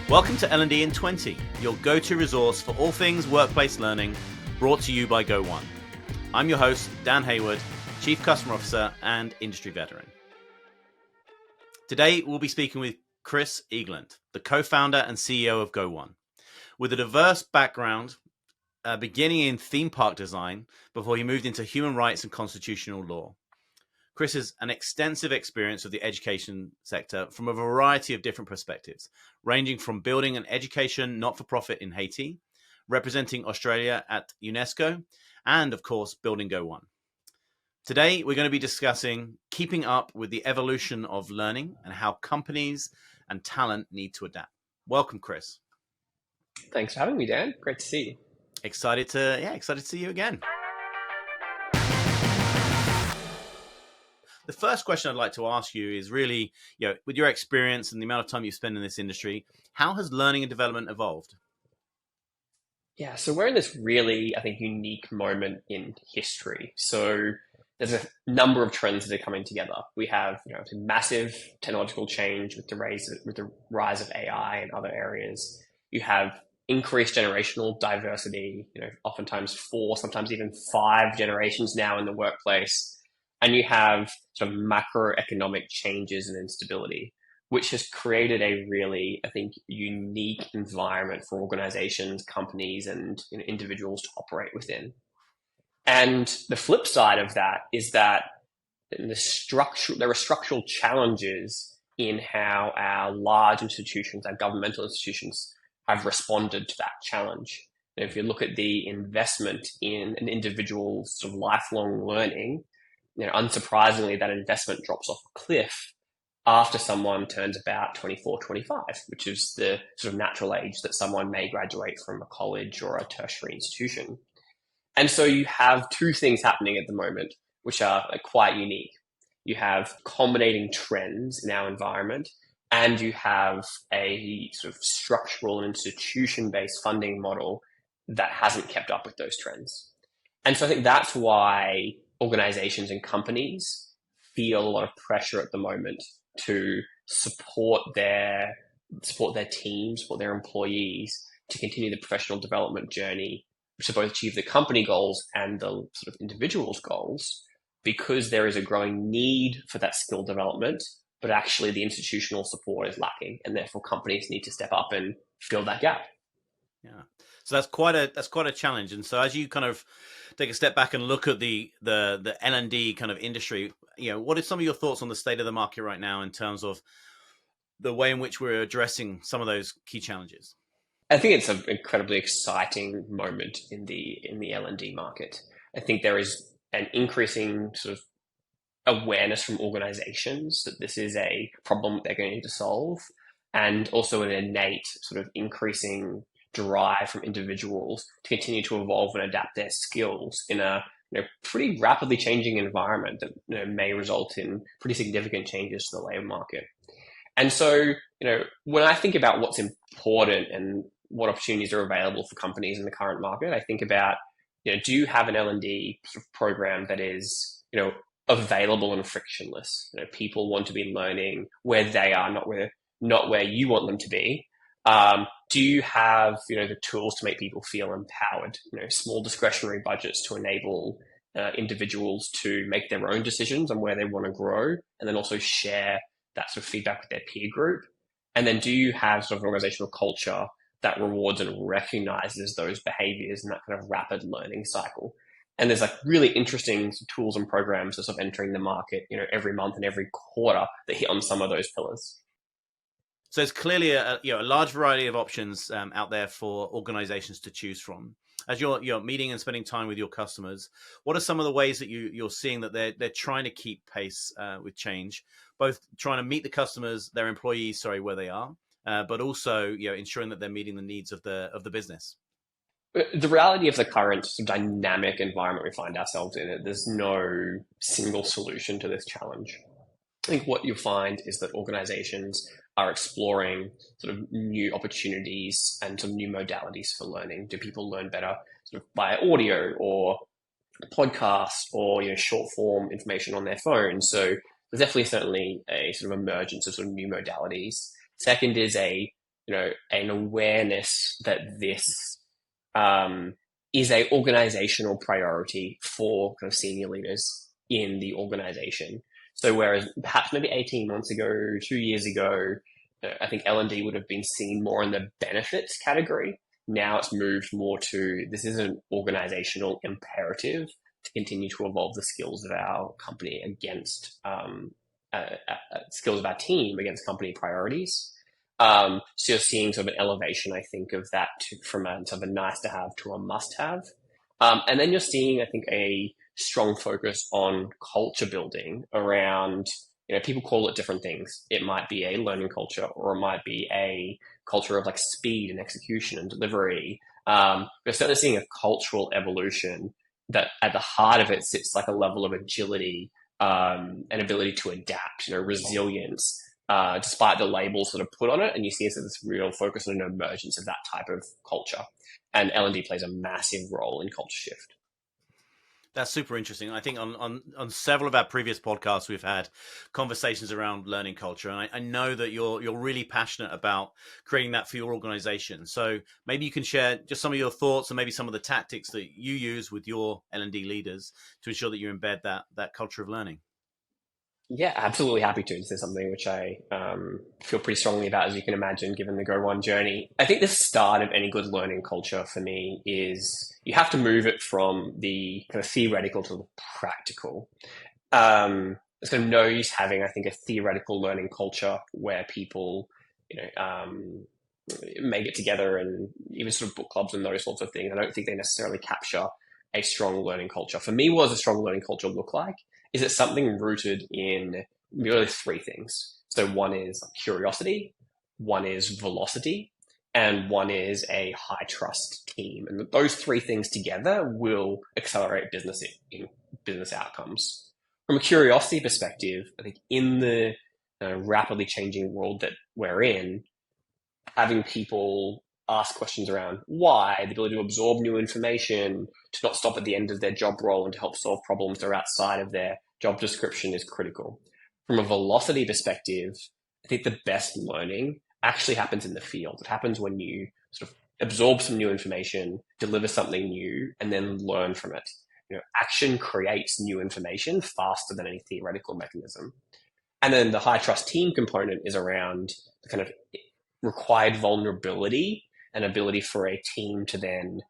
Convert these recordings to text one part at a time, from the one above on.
Welcome to L&D in 20, your go-to resource for all things workplace learning, brought to you by Go1. I'm your host, Dan Hayward, Chief Customer Officer and industry veteran. Today, we'll be speaking with Chris Eigeland, the co-founder and CEO of Go1. With a diverse background, beginning in theme park design before he moved into human rights and constitutional law. Chris has an extensive experience of the education sector from a variety of different perspectives, ranging from building an education not-for-profit in Haiti, representing Australia at UNESCO, and of course, building Go1. Today, we're going to be discussing keeping up with the evolution of learning and how companies and talent need to adapt. Welcome, Chris. Thanks for having me, Dan. Great to see you. Excited to see you again. The first question I'd like to ask you is really, with your experience and the amount of time you spend in this industry, how has learning and development evolved? Yeah, so we're in this really, I think, unique moment in history. So there's a number of trends that are coming together. We have, massive technological change with the rise of AI and other areas. You have increased generational diversity, oftentimes 4, sometimes even 5 generations now in the workplace. And you have sort of macroeconomic changes and instability, which has created a really, I think, unique environment for organizations, companies, and individuals to operate within. And the flip side of that is that there are structural challenges in how our large institutions, our governmental institutions, have responded to that challenge. And if you look at the investment in an individual's sort of lifelong learning, unsurprisingly, that investment drops off a cliff after someone turns about 24, 25, which is the sort of natural age that someone may graduate from a college or a tertiary institution. And so you have 2 things happening at the moment, which are quite unique. You have culminating trends in our environment, and you have a sort of structural and institution-based funding model that hasn't kept up with those trends. And so I think that's why organizations and companies feel a lot of pressure at the moment to support their teams, support their employees to continue the professional development journey to both achieve the company goals and the sort of individual's goals, because there is a growing need for that skill development, but actually the institutional support is lacking, and therefore companies need to step up and fill that gap. Yeah. So that's quite a challenge. And so as you kind of take a step back and look at the L&D kind of industry, what are some of your thoughts on the state of the market right now in terms of the way in which we're addressing some of those key challenges? I think it's an incredibly exciting moment in the L&D market. I think there is an increasing sort of awareness from organizations that this is a problem that they're going to need to solve, and also an innate sort of increasing drive from individuals to continue to evolve and adapt their skills in a pretty rapidly changing environment that may result in pretty significant changes to the labor market. And so, when I think about what's important and what opportunities are available for companies in the current market, I think about, do you have an L&D sort of program that is, available and frictionless? People want to be learning where they are, not where you want them to be. Do you have, the tools to make people feel empowered? Small discretionary budgets to enable individuals to make their own decisions on where they want to grow, and then also share that sort of feedback with their peer group. And then do you have sort of an organizational culture that rewards and recognizes those behaviors in that kind of rapid learning cycle? And there's really interesting tools and programs that are sort of entering the market, every month and every quarter that hit on some of those pillars. So there's clearly a large variety of options out there for organizations to choose from. As you're meeting and spending time with your customers, what are some of the ways that you're seeing that they're trying to keep pace with change, both trying to meet the customers, their employees, where they are, but also ensuring that they're meeting the needs of the business? The reality of the current dynamic environment we find ourselves in, there's no single solution to this challenge. I think what you'll find is that organizations are exploring sort of new opportunities and some new modalities for learning. Do people learn better sort of by audio or podcast or short form information on their phone? So there's certainly a sort of emergence of sort of new modalities. Second is a an awareness that this is a organizational priority for kind of senior leaders in the organization. So whereas perhaps maybe 18 months ago, 2 years ago, I think L&D would have been seen more in the benefits category. Now it's moved more to this is an organizational imperative to continue to evolve the skills of our company against skills of our team against company priorities. So you're seeing sort of an elevation, I think, of that from a sort of a nice to have to a must have. And then you're seeing, I think, a strong focus on culture building around, people call it different things. It might be a learning culture, or it might be a culture of like speed and execution and delivery. We're certainly seeing a cultural evolution that at the heart of it sits like a level of agility, and ability to adapt, resilience, despite the labels that are put on it. And you see this real focus on an emergence of that type of culture. And L&D plays a massive role in culture shift. That's super interesting. I think on several of our previous podcasts, we've had conversations around learning culture. And I know that you're really passionate about creating that for your organization. So maybe you can share just some of your thoughts and maybe some of the tactics that you use with your L&D leaders to ensure that you embed that culture of learning. Yeah, absolutely happy to. This is something which I feel pretty strongly about, as you can imagine, given the Go1 journey. I think the start of any good learning culture for me is you have to move it from the kind of theoretical to the practical. There's kind of no use having, I think, a theoretical learning culture where people, may get together and even sort of book clubs and those sorts of things. I don't think they necessarily capture a strong learning culture. For me, what does a strong learning culture look like? Is it something rooted in really three things? So one is curiosity, one is velocity, and one is a high trust team. And those three things together will accelerate business outcomes. From a curiosity perspective, I think in the rapidly changing world that we're in, having people ask questions around why, the ability to absorb new information, to not stop at the end of their job role and to help solve problems that are outside of their job description is critical. From a velocity perspective, I think the best learning actually happens in the field. It happens when you sort of absorb some new information, deliver something new, and then learn from it. Action creates new information faster than any theoretical mechanism. And then the high trust team component is around the kind of required vulnerability and ability for a team to then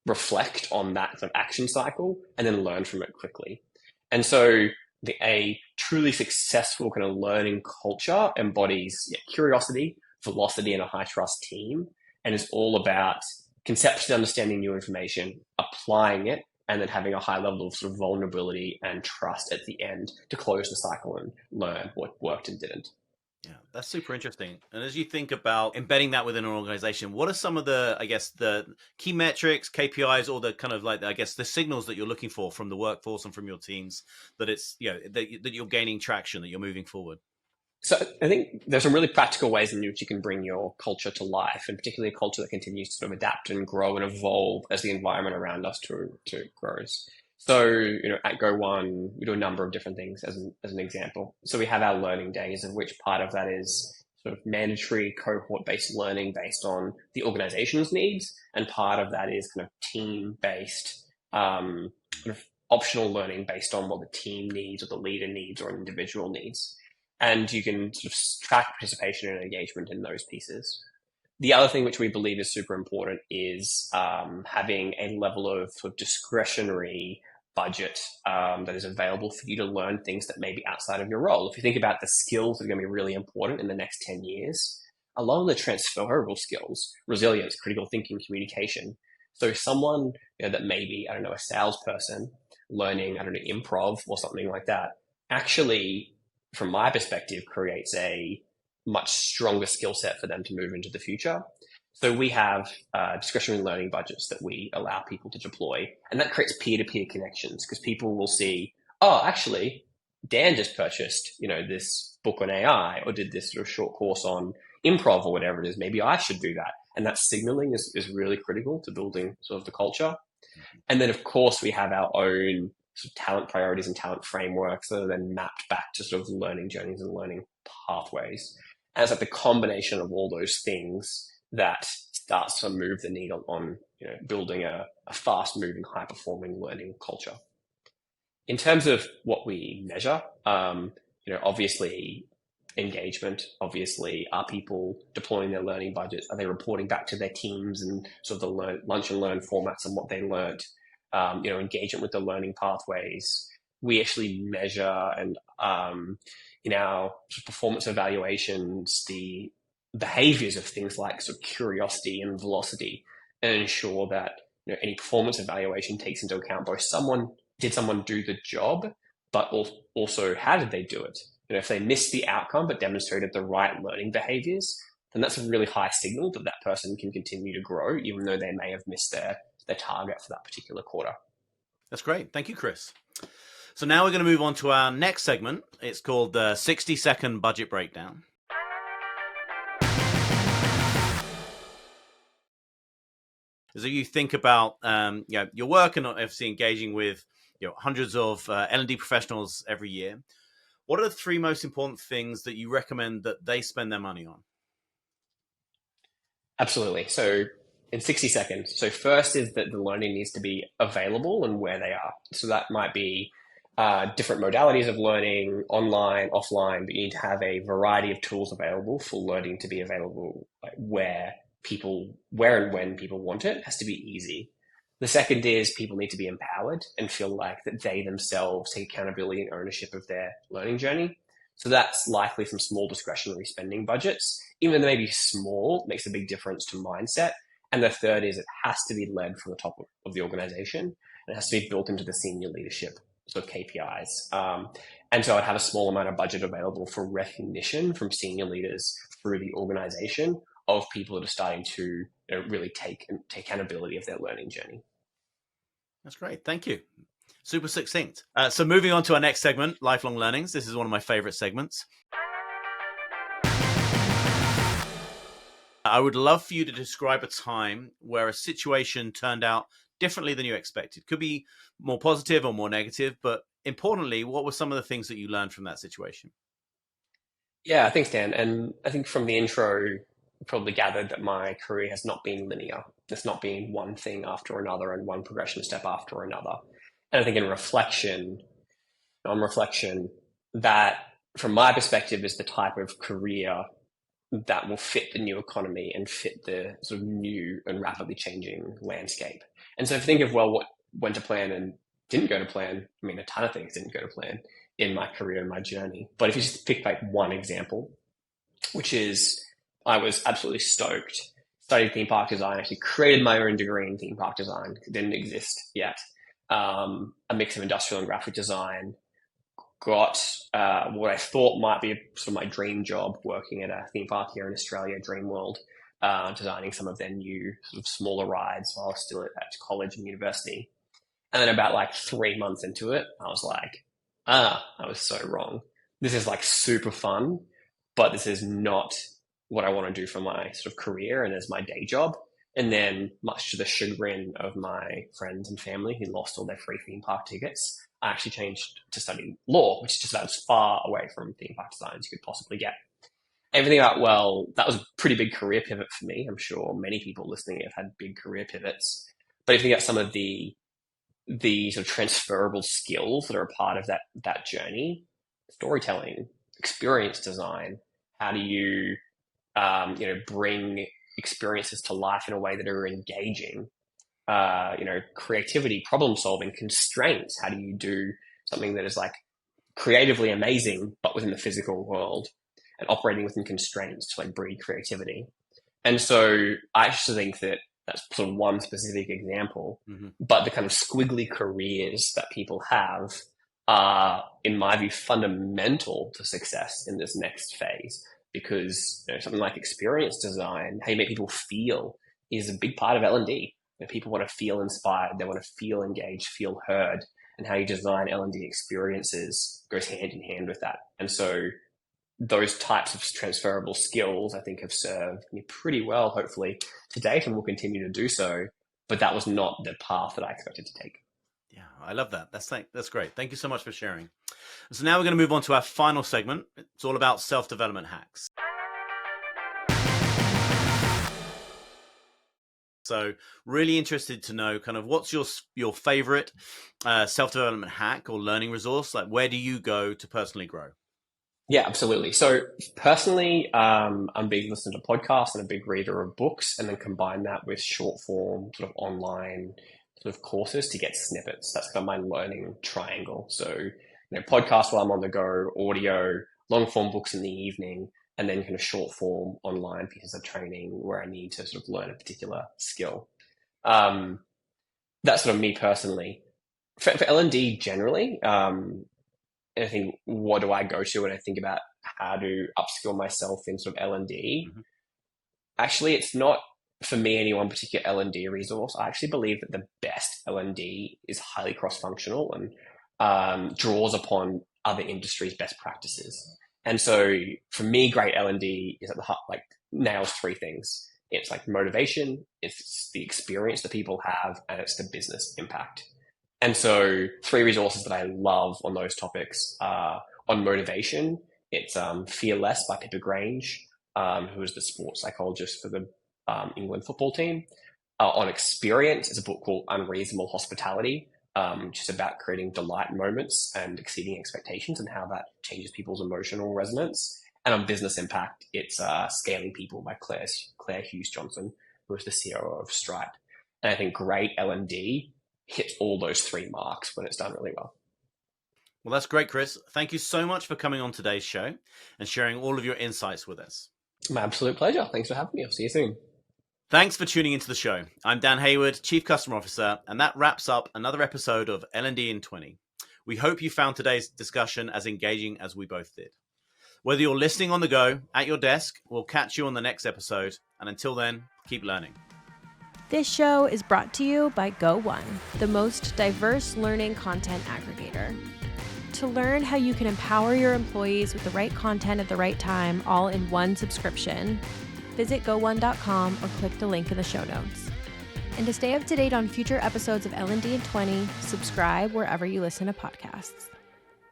reflect on that sort of action cycle and then learn from it quickly. And so a truly successful kind of learning culture embodies curiosity, velocity, and a high trust team, and is all about conceptually understanding new information, applying it, and then having a high level of sort of vulnerability and trust at the end to close the cycle and learn what worked and didn't. Yeah, that's super interesting. And as you think about embedding that within an organization, what are some of the, I guess, the key metrics, KPIs, or the kind of like, I guess, the signals that you're looking for from the workforce and from your teams that it's, that you're gaining traction, that you're moving forward? So I think there's some really practical ways in which you can bring your culture to life, and particularly a culture that continues to sort of adapt and grow and evolve as the environment around us to grows. So, at Go1, we do a number of different things as an example. So we have our learning days, of which part of that is sort of mandatory cohort-based learning based on the organization's needs, and part of that is kind of team-based, kind of optional learning based on what the team needs or the leader needs or an individual needs. And you can sort of track participation and engagement in those pieces. The other thing which we believe is super important is having a level of sort of discretionary budget that is available for you to learn things that may be outside of your role. If you think about the skills that are going to be really important in the next 10 years, a lot of the transferable skills, resilience, critical thinking, communication. So someone that may be, a salesperson learning, improv or something like that, actually, from my perspective, creates a much stronger skill set for them to move into the future. So we have discretionary learning budgets that we allow people to deploy, and that creates peer-to-peer connections because people will see, oh, actually, Dan just purchased, this book on AI or did this sort of short course on improv or whatever it is. Maybe I should do that. And that signaling is really critical to building sort of the culture. And then, of course, we have our own sort of talent priorities and talent frameworks that are then mapped back to sort of learning journeys and learning pathways. And it's like the combination of all those things that starts to move the needle on building a fast moving, high performing learning culture. In terms of what we measure, obviously engagement, obviously are people deploying their learning budgets? Are they reporting back to their teams and sort of the lunch and learn formats and what they learned? Engagement with the learning pathways. We actually measure and in our performance evaluations, the behaviors of things like sort of curiosity and velocity, and ensure that any performance evaluation takes into account both did someone do the job, but also how did they do it? If they missed the outcome but demonstrated the right learning behaviors, then that's a really high signal that that person can continue to grow, even though they may have missed their target for that particular quarter. That's great. Thank you, Chris. So now we're going to move on to our next segment. It's called the 60-second budget breakdown. As you think about your work and obviously engaging with hundreds of L&D professionals every year, what are the 3 most important things that you recommend that they spend their money on? Absolutely. So in 60 seconds. So first is that the learning needs to be available and where they are. So that might be different modalities of learning, online, offline, but you need to have a variety of tools available for learning to be available where and when people want it. It has to be easy. The second is people need to be empowered and feel like that they themselves take accountability and ownership of their learning journey. So that's likely from small discretionary spending budgets. Even though they may be small, it makes a big difference to mindset. And the third is it has to be led from the top of the organization, and it has to be built into the senior leadership sort of KPIs. And so I'd have a small amount of budget available for recognition from senior leaders through the organization of people that are starting to really take accountability of their learning journey. That's great. Thank you. Super succinct. So moving on to our next segment, lifelong learnings. This is one of my favorite segments. I would love for you to describe a time where a situation turned out differently than you expected. Could be more positive or more negative, but importantly, what were some of the things that you learned from that situation? Yeah, thanks, Dan. And I think from the intro, you probably gathered that my career has not been linear. It's not been one thing after another and one progression step after another. And I think on reflection, that from my perspective is the type of career that will fit the new economy and fit the sort of new and rapidly changing landscape. And so if you think of, what went to plan and didn't go to plan, I mean, a ton of things didn't go to plan in my career and my journey. But if you just pick like one example, which is I was absolutely stoked, studied theme park design, actually created my own degree in theme park design. It didn't exist yet. A mix of industrial and graphic design. Got what I thought might be sort of my dream job, working at a theme park here in Australia, Dreamworld, designing some of their new sort of smaller rides while I was still at college and university. And then about like 3 months into it, I was like, I was so wrong. This is like super fun, but this is not what I want to do for my sort of career and as my day job. And then, much to the chagrin of my friends and family who lost all their free theme park tickets, I actually changed to study law, which is just about as far away from theme park design as you could possibly get. Everything about, that was a pretty big career pivot for me. I'm sure many people listening have had big career pivots. But if you think about some of the sort of transferable skills that are a part of that journey, storytelling, experience design, how do you bring experiences to life in a way that are engaging, creativity, problem solving, constraints. How do you do something that is like creatively amazing, but within the physical world and operating within constraints to like breed creativity? And so I actually think that that's sort of one specific example, but the kind of squiggly careers that people have are, in my view, fundamental to success in this next phase. Because something like experience design, how you make people feel, is a big part of L&D. People want to feel inspired, they want to feel engaged, feel heard, and how you design L&D experiences goes hand in hand with that. And so those types of transferable skills, I think, have served me pretty well, hopefully, to date, and will continue to do so. But that was not the path that I expected to take. Yeah, I love that. That's great. Thank you so much for sharing. So now we're going to move on to our final segment. It's all about self-development hacks. So really interested to know kind of what's your favorite self-development hack or learning resource? Like where do you go to personally grow? Yeah, absolutely. So personally, I'm a big listener to podcasts and a big reader of books, and then combine that with short form sort of online sort of courses to get snippets. That's kind of my learning triangle. So, podcasts while I'm on the go, audio, long form books in the evening, and then kind of short form online pieces of training where I need to sort of learn a particular skill. Um, that's sort of me personally. For L&D generally, and I think, what do I go to when I think about how to upskill myself in sort of L&D? Mm-hmm. Actually, it's not for me any one particular L&D resource. I actually believe that the best L&D is highly cross-functional and draws upon other industries' best practices. And so for me, great L&D is at the heart, like nails three things. It's like motivation, it's the experience that people have, and it's the business impact. And so three resources that I love on those topics are on motivation. It's Fear Less by Pippa Grange, who is the sports psychologist for the England football team. On experience, it's a book called Unreasonable Hospitality, which is about creating delight moments and exceeding expectations and how that changes people's emotional resonance. And on business impact, it's Scaling People by Claire Hughes Johnson, who is the CEO of Stripe. And I think great L&D hits all those three marks when it's done really well. Well, that's great, Chris. Thank you so much for coming on today's show and sharing all of your insights with us. My absolute pleasure. Thanks for having me. I'll see you soon. Thanks for tuning into the show. I'm Dan Hayward, Chief Customer Officer, and that wraps up another episode of L&D in 20. We hope you found today's discussion as engaging as we both did. Whether you're listening on the go, at your desk, we'll catch you on the next episode. And until then, keep learning. This show is brought to you by Go1, the most diverse learning content aggregator. To learn how you can empower your employees with the right content at the right time, all in one subscription, visit go1.com or click the link in the show notes. And to stay up to date on future episodes of L&D in 20, subscribe wherever you listen to podcasts.